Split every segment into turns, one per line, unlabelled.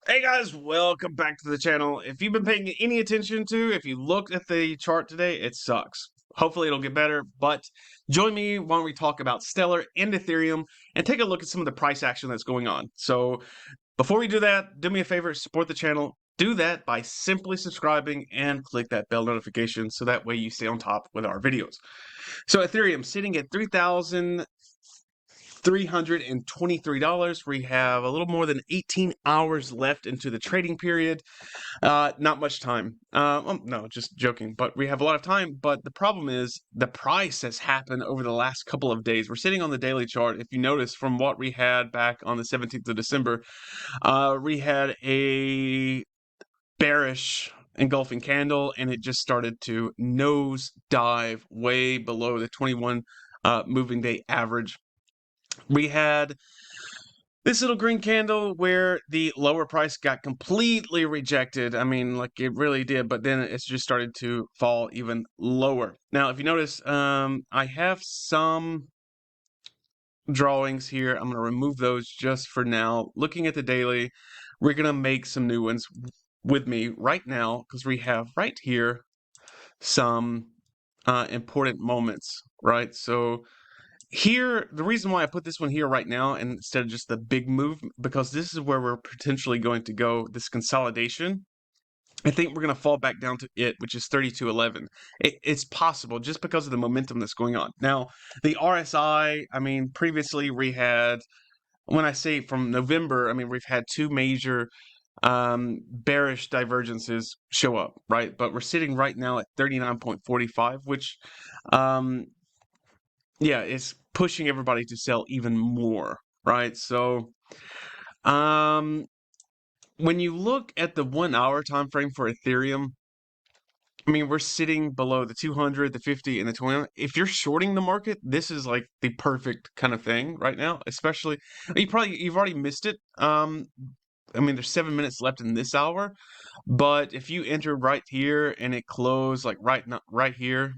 Hey guys, welcome back to the channel. If you've been paying any attention to, if you looked at the chart today, it sucks. Hopefully it'll get better, but join me when we talk about Stellar and Ethereum and take a look at some of the price action that's going on. So before we do that, do me a favor, support the channel. Do that by simply subscribing and click that bell notification so that way you stay on top with our videos. So Ethereum sitting at 3,323. We have a little more than 18 hours left into the trading period. Not much time. No, just joking. But we have a lot of time. But the problem is the price has happened over the last couple of days. We're sitting on the daily chart. If you notice from what we had back on the 17th of December, we had a bearish engulfing candle, and it just started to nose dive way below the 21 moving day average. We had this little green candle where the lower price got completely rejected. I mean, like it really did, but then it's just started to fall even lower. Now, if you notice, I have some drawings here. I'm going to remove those just for now. Looking at the daily, we're going to make some new ones with me right now because we have right here some important moments, right? So here, the reason why I put this one here right now and instead of just the big move, because this is where we're potentially going to go, this consolidation. I think we're going to fall back down to it, which is 32.11. It's possible just because of the momentum that's going on. Now, the RSI, I mean, previously we had, when I say from November, I mean, we've had two major bearish divergences show up, right? But we're sitting right now at 39.45, which um, yeah, it's pushing everybody to sell even more, right? So, um, when you look at the 1 hour time frame for Ethereum, I mean, we're sitting below the 200, the 50, and the 20. If you're shorting the market, this is like the perfect kind of thing right now, especially you've already missed it. I mean, there's 7 minutes left in this hour, but if you enter right here and it closed like right here,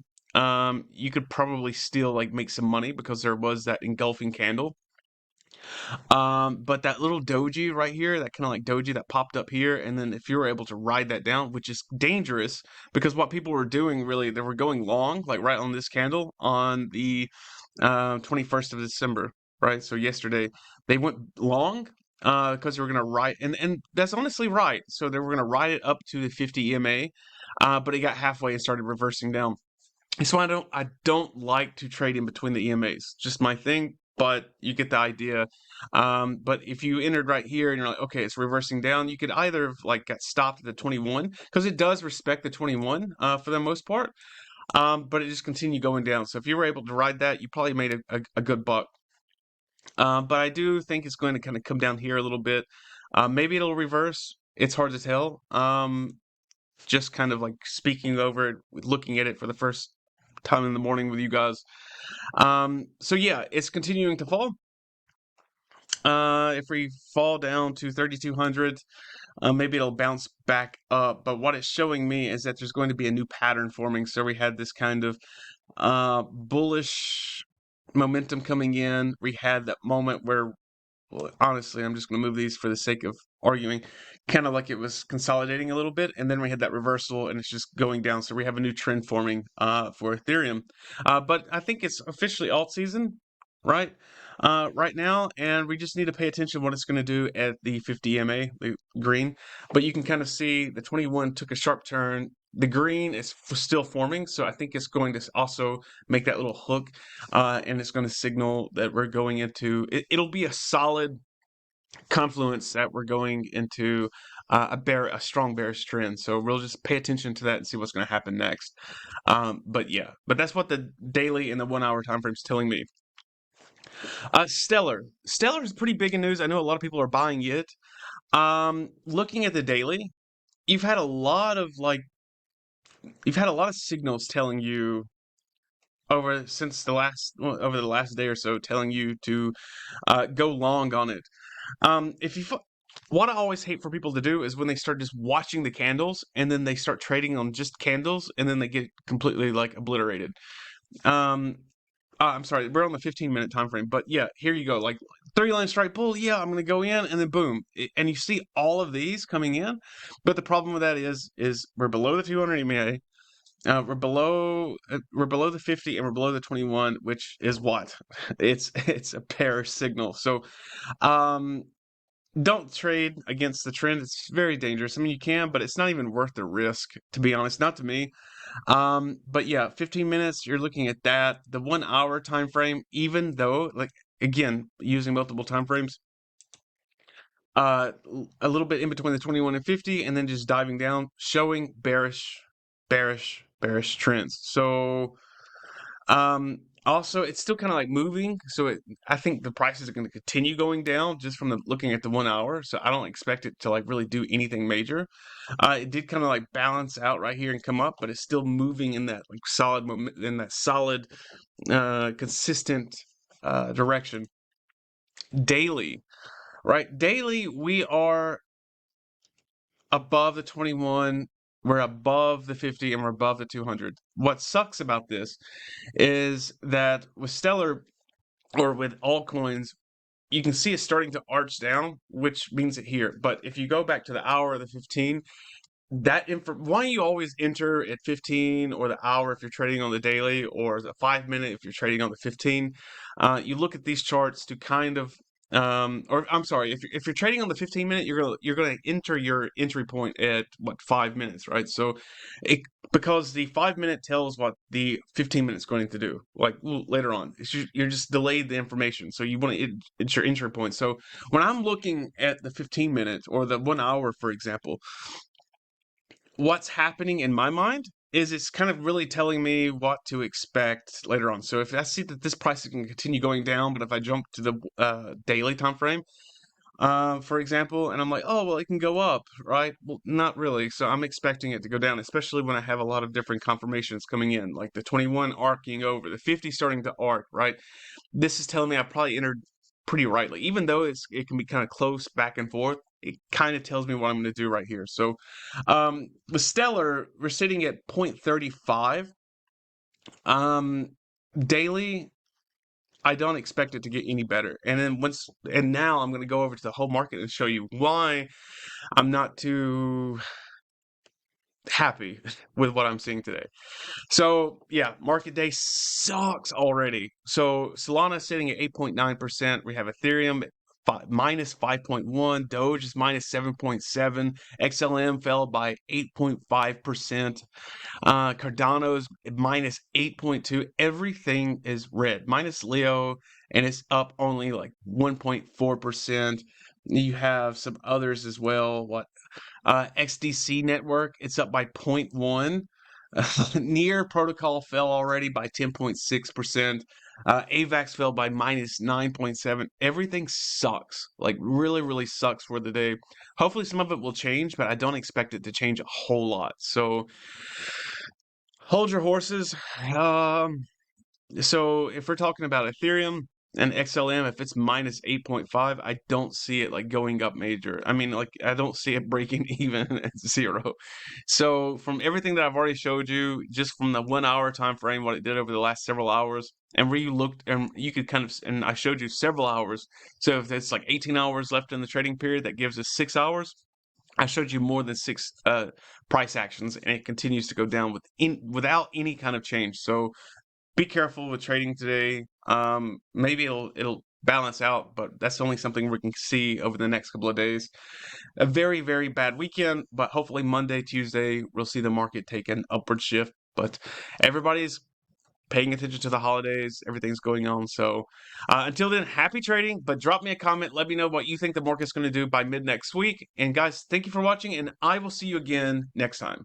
you could probably still like make some money because there was that engulfing candle. But that little doji right here, that kind of like doji that popped up here, and then if you were able to ride that down, which is dangerous because what people were doing really, they were going long, like right on this candle on the 21st of December, right? So yesterday they went long because they were gonna ride, and that's honestly right. So they were gonna ride it up to the 50 EMA, but it got halfway and started reversing down. So I don't like to trade in between the EMAs. Just my thing, but you get the idea. But if you entered right here and you're like, okay, it's reversing down, you could either have like got stopped at the 21 because it does respect the 21 for the most part. But it just continued going down. So if you were able to ride that, you probably made a good buck. But I do think it's going to kind of come down here a little bit. Maybe it'll reverse. It's hard to tell. Just kind of like speaking over it, looking at it for the first time in the morning with you guys. So yeah, it's continuing to fall. If we fall down to 3,200, maybe it'll bounce back up. But what it's showing me is that there's going to be a new pattern forming. So we had this kind of bullish momentum coming in. We had that moment where, well, honestly, I'm just going to move these for the sake of arguing, kind of like it was consolidating a little bit, and then we had that reversal, and it's just going down. So we have a new trend forming for Ethereum. But I think it's officially alt season, right? Right now, and we just need to pay attention to what it's going to do at the 50 EMA, the green. But you can kind of see the 21 took a sharp turn. The green is still forming, so I think it's going to also make that little hook, and it's going to signal that we're going into it'll be a solid confluence that we're going into a strong bearish trend. So we'll just pay attention to that and see what's going to happen next. But yeah, but that's what the daily and the 1 hour time frame is telling me. Stellar is pretty big in news. I know a lot of people are buying it. Looking at the daily, you've had a lot of like you've had a lot of signals telling you over the last day or so, telling you to go long on it. If you What I always hate for people to do is when they start just watching the candles and then they start trading on just candles and then they get completely like obliterated. I'm sorry, we're on the 15-minute time frame, but yeah, here you go. Like 3 line strike pull, yeah, I'm going to go in, and then boom, and you see all of these coming in. But the problem with that is we're below the 200 EMA, we're below the 50, and we're below the 21, which is what it's a bearish signal. So um, don't trade against the trend. It's very dangerous. I mean, you can, but it's not even worth the risk, to be honest. Not to me. But yeah, 15 minutes, you're looking at that. The 1 hour time frame, even though, like, again, using multiple time frames, a little bit in between the 21 and 50, and then just diving down, showing bearish trends. So also, it's still kind of like moving, so I think the prices are going to continue going down just from looking at the 1 hour. So I don't expect it to like really do anything major. It did kind of like balance out right here and come up, but it's still moving in that like solid, consistent direction. Daily, right? Daily, we are above the 21. We're above the 50, and we're above the 200. What sucks about this is that with Stellar, or with altcoins, you can see it's starting to arch down, which means it here. But if you go back to the hour or the 15, why you always enter at 15 or the hour if you're trading on the daily, or the 5 minute if you're trading on the 15. You look at these charts to kind of or I'm sorry, if you're trading on the 15 minute, you're gonna enter your entry point at what, 5 minutes, right? So it because the 5 minute tells what the 15 minute is going to do, like later on. You're just delayed the information, so you want to it's your entry point. So when I'm looking at the 15 minute or the 1 hour, for example, what's happening in my mind is it's kind of really telling me what to expect later on. So if I see that this price is going to continue going down, but if I jump to the daily time frame, for example, and I'm like, oh, well, it can go up, right? Well, not really. So I'm expecting it to go down, especially when I have a lot of different confirmations coming in, like the 21 arcing over, the 50 starting to arc, right? This is telling me I probably entered pretty rightly, even though it can be kind of close back and forth. It kind of tells me what I'm going to do right here. So, the Stellar, we're sitting at 0.35. Um, daily, I don't expect it to get any better. And now I'm going to go over to the whole market and show you why I'm not too happy with what I'm seeing today. So yeah, market day sucks already. So Solana is sitting at 8.9%. We have Ethereum at minus 5.1. Doge is minus 7.7. XLM fell by 8.5%. Cardano's minus 8.2. Everything is red. Minus Leo, and it's up only like 1.4%. You have some others as well. XDC network, it's up by 0.1. Near protocol fell already by 10.6%. AVAX fell by minus 9.7. Everything sucks. Like, really, really sucks for the day. Hopefully some of it will change, but I don't expect it to change a whole lot. So hold your horses. So if we're talking about Ethereum and XLM, if it's minus 8.5, I don't see it like going up major. I mean, like, I don't see it breaking even at zero. So from everything that I've already showed you, just from the 1 hour time frame, what it did over the last several hours, and where you looked, and you could kind of, and I showed you several hours. So if it's like 18 hours left in the trading period, that gives us 6 hours. I showed you more than six price actions, and it continues to go down without any kind of change. So be careful with trading today. Maybe it'll balance out, but that's only something we can see over the next couple of days. A very, very bad weekend, but hopefully Monday, Tuesday, we'll see the market take an upward shift. But everybody's paying attention to the holidays. Everything's going on. So until then, happy trading. But drop me a comment. Let me know what you think the market's going to do by mid next week. And guys, thank you for watching, and I will see you again next time.